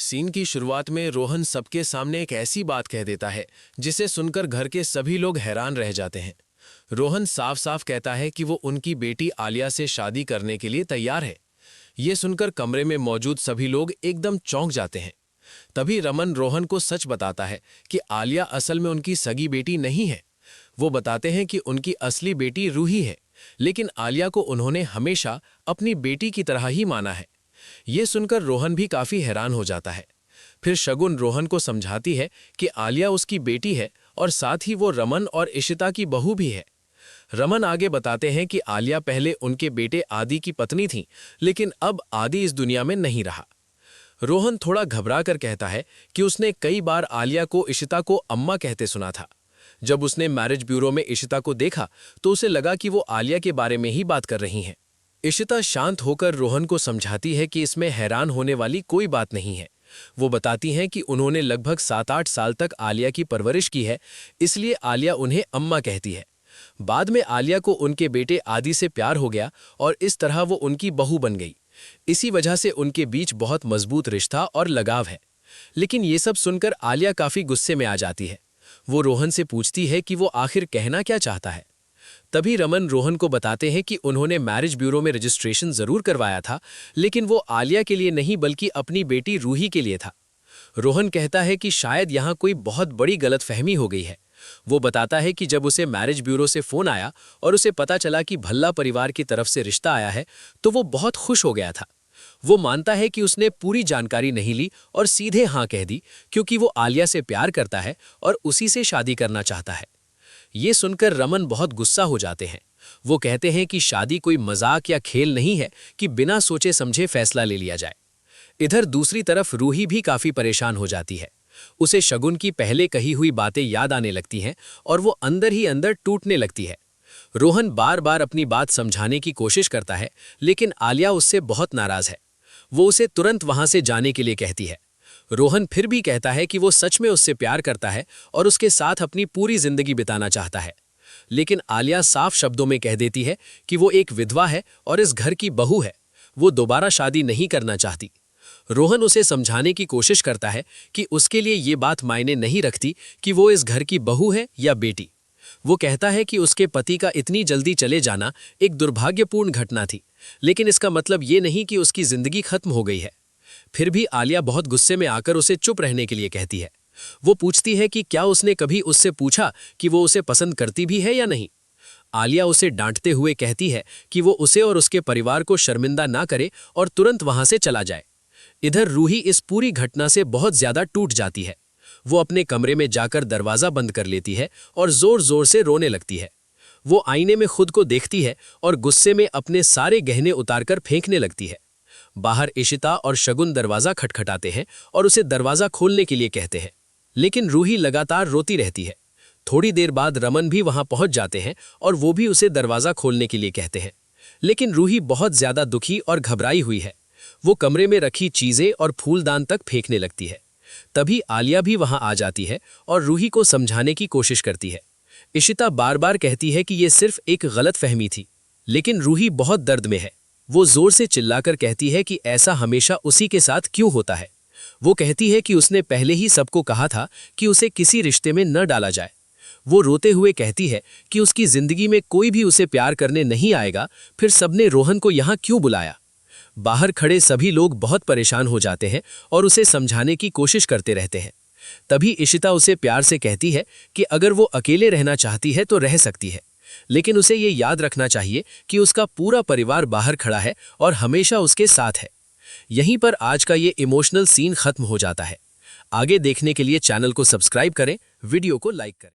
Scene की शुरुआत में रोहन सबके सामने एक ऐसी बात कह देता है जिसे सुनकर घर के सभी लोग हैरान रह जाते हैं। रोहन साफ साफ कहता है कि वो उनकी बेटी आलिया से शादी करने के लिए तैयार है। ये सुनकर कमरे में मौजूद सभी लोग एकदम चौंक जाते हैं। तभी रमन रोहन को सच बताता है कि आलिया असल में उनकी सगी बेटी नहीं है। वो बताते हैं कि उनकी असली बेटी रूही है, लेकिन आलिया को उन्होंने हमेशा अपनी बेटी की तरह ही माना है। ये सुनकर रोहन भी काफी हैरान हो जाता है। फिर शगुन रोहन को समझाती है कि आलिया उसकी बेटी है और साथ ही वो रमन और इशिता की बहू भी है। रमन आगे बताते हैं कि आलिया पहले उनके बेटे आदि की पत्नी थी, लेकिन अब आदि इस दुनिया में नहीं रहा। रोहन थोड़ा घबरा कर कहता है कि उसने कई बार आलिया को इशिता को अम्मा कहते सुना था। जब उसने मैरिज ब्यूरो में इशिता को देखा तो उसे लगा कि वो आलिया के बारे में ही बात कर रही हैं। इशिता शांत होकर रोहन को समझाती है कि इसमें हैरान होने वाली कोई बात नहीं है। वो बताती हैं कि उन्होंने लगभग 7-8 साल तक आलिया की परवरिश की है, इसलिए आलिया उन्हें अम्मा कहती है। बाद में आलिया को उनके बेटे आदि से प्यार हो गया और इस तरह वो उनकी बहू बन गई। इसी वजह से उनके बीच बहुत मजबूत रिश्ता और लगाव है। लेकिन ये सब सुनकर आलिया काफी गुस्से में आ जाती है। वो रोहन से पूछती है कि वो आखिर कहना क्या चाहता है। तभी रमन रोहन को बताते हैं कि उन्होंने मैरिज ब्यूरो में रजिस्ट्रेशन जरूर करवाया था, लेकिन वो आलिया के लिए नहीं बल्कि अपनी बेटी रूही के लिए था। रोहन कहता है कि शायद यहाँ कोई बहुत बड़ी गलतफहमी हो गई है। वो बताता है कि जब उसे मैरिज ब्यूरो से फोन आया और उसे पता चला कि भल्ला परिवार की तरफ से रिश्ता आया है, तो वो बहुत खुश हो गया था। वो मानता है कि उसने पूरी जानकारी नहीं ली और सीधे हाँ कह दी, क्योंकि वो आलिया से प्यार करता है और उसी से शादी करना चाहता है। ये सुनकर रमन बहुत गुस्सा हो जाते हैं। वो कहते हैं कि शादी कोई मजाक या खेल नहीं है कि बिना सोचे समझे फैसला ले लिया जाए। इधर दूसरी तरफ रूही भी काफी परेशान हो जाती है। उसे शगुन की पहले कही हुई बातें याद आने लगती हैं और वो अंदर ही अंदर टूटने लगती है। रोहन बार बार अपनी बात समझाने की कोशिश करता है, लेकिन आलिया उससे बहुत नाराज है। वो उसे तुरंत वहां से जाने के लिए कहती है। रोहन फिर भी कहता है कि वो सच में उससे प्यार करता है और उसके साथ अपनी पूरी जिंदगी बिताना चाहता है। लेकिन आलिया साफ शब्दों में कह देती है कि वो एक विधवा है और इस घर की बहू है। वो दोबारा शादी नहीं करना चाहती। रोहन उसे समझाने की कोशिश करता है कि उसके लिए ये बात मायने नहीं रखती कि वो इस घर की बहू है या बेटी। वो कहता है कि उसके पति का इतनी जल्दी चले जाना एक दुर्भाग्यपूर्ण घटना थी, लेकिन इसका मतलब ये नहीं कि उसकी जिंदगी खत्म हो गई है। फिर भी आलिया बहुत गुस्से में आकर उसे चुप रहने के लिए कहती है। वो पूछती है कि क्या उसने कभी उससे पूछा कि वो उसे पसंद करती भी है या नहीं। आलिया उसे डांटते हुए कहती है कि वो उसे और उसके परिवार को शर्मिंदा ना करे और तुरंत वहां से चला जाए। इधर रूही इस पूरी घटना से बहुत ज्यादा टूट जाती है। वो अपने कमरे में जाकर दरवाजा बंद कर लेती है और जोर जोर से रोने लगती है। वो आईने में खुद को देखती है और गुस्से में अपने सारे गहने उतारकर फेंकने लगती है। बाहर इशिता और शगुन दरवाजा खटखटाते हैं और उसे दरवाजा खोलने के लिए कहते हैं, लेकिन रूही लगातार रोती रहती है। थोड़ी देर बाद रमन भी वहां पहुंच जाते हैं और वो भी उसे दरवाजा खोलने के लिए कहते हैं, लेकिन रूही बहुत ज्यादा दुखी और घबराई हुई है। वो कमरे में रखी चीजें और फूलदान तक फेंकने लगती है। तभी आलिया भी वहां आ जाती है और रूही को समझाने की कोशिश करती है। इशिता बार बार कहती है कि ये सिर्फ एक गलतफहमी थी, लेकिन रूही बहुत दर्द में है। वो जोर से चिल्लाकर कहती है कि ऐसा हमेशा उसी के साथ क्यों होता है। वो कहती है कि उसने पहले ही सबको कहा था कि उसे किसी रिश्ते में न डाला जाए। वो रोते हुए कहती है कि उसकी जिंदगी में कोई भी उसे प्यार करने नहीं आएगा, फिर सबने रोहन को यहाँ क्यों बुलाया। बाहर खड़े सभी लोग बहुत परेशान हो जाते हैं और उसे समझाने की कोशिश करते रहते हैं। तभी इशिता उसे प्यार से कहती है कि अगर वो अकेले रहना चाहती है तो रह सकती है, लेकिन उसे ये याद रखना चाहिए कि उसका पूरा परिवार बाहर खड़ा है और हमेशा उसके साथ है। यहीं पर आज का ये इमोशनल सीन खत्म हो जाता है। आगे देखने के लिए चैनल को सब्सक्राइब करें, वीडियो को लाइक करें।